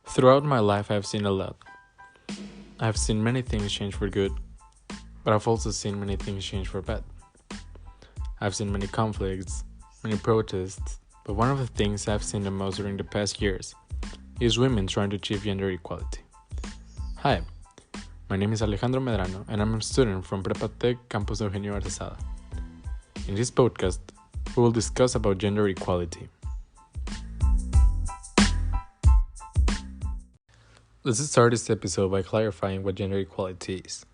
Throughout my life, I've seen a lot. I've seen many things change for good, but I've also seen many things change for bad. I've seen many conflicts, many protests, but one of the things I've seen the most during the past years is women trying to achieve gender equality. Hi, my name is Alejandro Medrano, and I'm a student from Prepa Tech Campus Eugenio Artesada. In this podcast, we will discuss about gender equality. Let's start this episode by clarifying what gender equality is.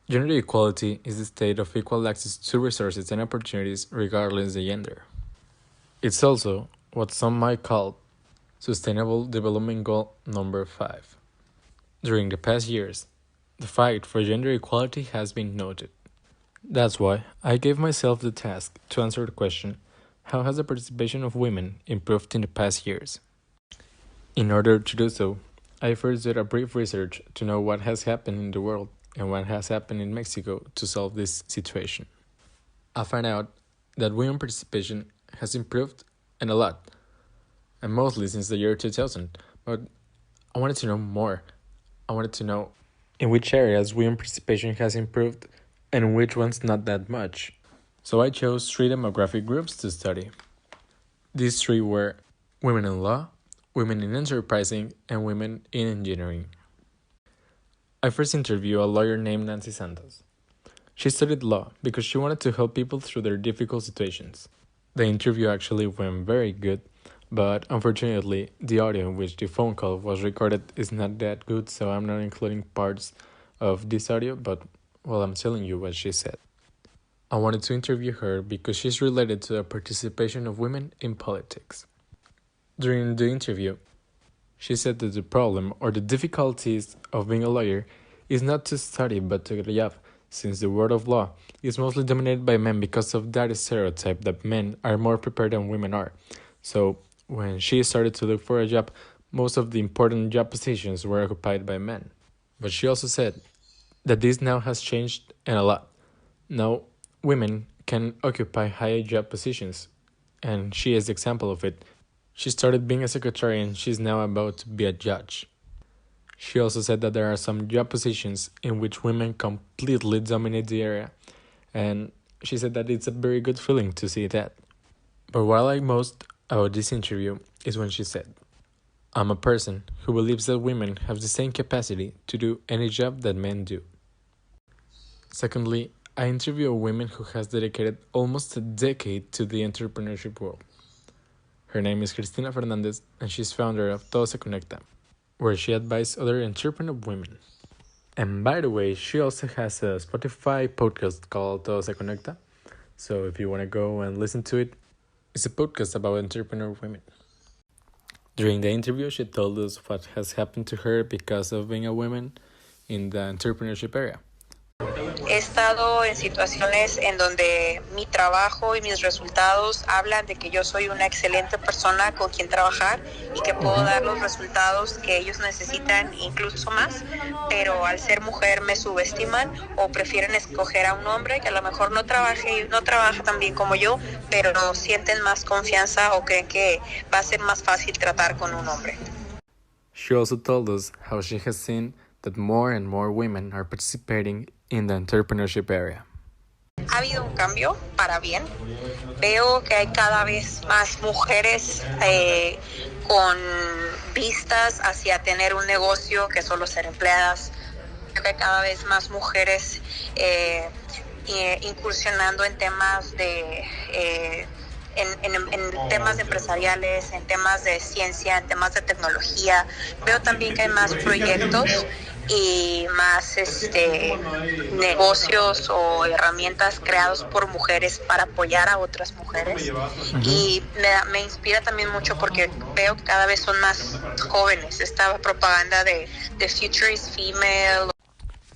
Gender equality is the state of equal access to resources and opportunities regardless of gender. It's also what some might call Sustainable Development Goal number 5. During the past years, the fight for gender equality has been noted. That's why I gave myself the task to answer the question, how has the participation of women improved in the past years? In order to do so, I first did a brief research to know what has happened in the world and what has happened in Mexico to solve this situation. I found out that women participation has improved and a lot, and mostly since the year 2000, but I wanted to know more. I wanted to know in which areas women participation has improved and in which ones not that much. So I chose 3 demographic groups to study. These 3 were women in law, women in enterprising, and women in engineering. I first interviewed a lawyer named Nancy Santos. She studied law because she wanted to help people through their difficult situations. The interview actually went very good, but unfortunately, the audio in which the phone call was recorded is not that good, so I'm not including parts of this audio, but well, I'm telling you what she said. I wanted to interview her because she's related to the participation of women in politics. During the interview, she said that the problem or the difficulties of being a lawyer is not to study but to get a job, since the world of law is mostly dominated by men because of that stereotype that men are more prepared than women are. So, when she started to look for a job, most of the important job positions were occupied by men. But she also said that this now has changed and a lot. Now, women can occupy higher job positions, and she is the example of it. She started being a secretary and she's now about to be a judge. She also said that there are some job positions in which women completely dominate the area, and she said that it's a very good feeling to see that. But what I like most about this interview is when she said, "I'm a person who believes that women have the same capacity to do any job that men do." Secondly, I interviewed a woman who has dedicated almost a decade to the entrepreneurship world. Her name is Cristina Fernandez, and she's founder of Todo Se Conecta, where she advises other entrepreneur women. And by the way, she also has a Spotify podcast called Todo Se Conecta, so if you want to go and listen to it, it's a podcast about entrepreneur women. During the interview, she told us what has happened to her because of being a woman in the entrepreneurship area. He estado en situaciones en donde mi trabajo y mis resultados hablan de que yo soy una excelente persona con quien trabajar y que puedo dar los resultados que ellos necesitan, incluso más, pero al ser mujer me subestiman o prefieren escoger a un hombre que a lo mejor no trabaja tan bien como yo, pero sienten más confianza o creen que va a ser más fácil tratar con un hombre. She also told us how she has seen that more and more women are participating in the entrepreneurship area. Ha habido un cambio para bien. Veo que hay cada vez más mujeres con vistas hacia tener un negocio que solo ser empleadas. Veo que hay cada vez más mujeres incursionando en temas en temas empresariales, en temas de ciencia, en temas de tecnología. Veo también que hay más proyectos y más negocios o herramientas creados por mujeres para apoyar a otras mujeres. Y me inspira también mucho porque veo que cada vez son más jóvenes. Esta propaganda de The Future is Female.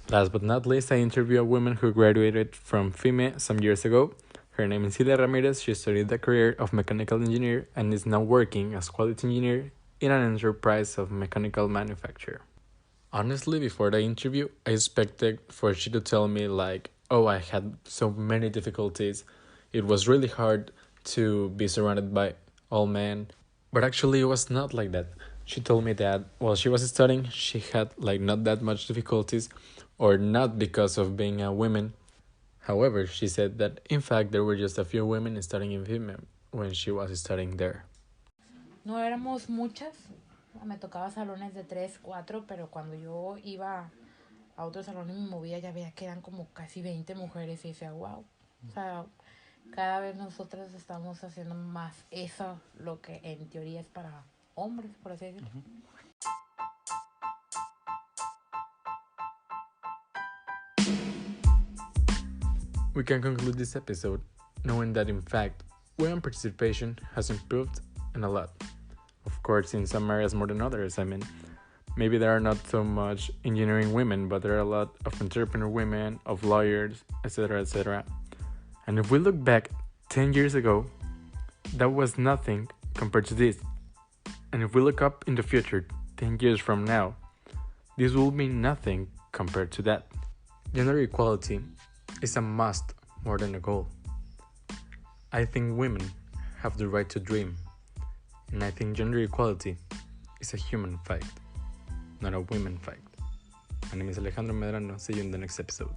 Last but not least, I interviewed a woman who graduated from FIME some years ago. Her name is Silvia Ramirez. She studied the career of mechanical engineer and is now working as quality engineer in an enterprise of mechanical manufacture. Honestly, before the interview, I expected for she to tell me like, oh, I had so many difficulties. It was really hard to be surrounded by all men. But actually, it was not like that. She told me that while she was studying, she had like not that much difficulties, or not because of being a woman. However, she said that in fact there were just a few women studying in female when she was studying there. No éramos muchas, me tocaba salones de 3, 4, pero cuando yo iba a otro salón y me movía ya veía que eran como casi 20 mujeres y decía, wow, o sea, cada vez nosotras estamos haciendo más eso, lo que en teoría es para hombres, por así decirlo. We can conclude this episode knowing that in fact, women participation has improved and a lot. Of course, in some areas more than others. I mean, maybe there are not so much engineering women, but there are a lot of entrepreneur women, of lawyers, etc., etc. And if we look back 10 years ago, that was nothing compared to this. And if we look up in the future, 10 years from now, this will be nothing compared to that. Gender equality is a must more than a goal. I think women have the right to dream, and I think gender equality is a human fight, not a women fight. My name is Alejandro Medrano. See you in the next episode.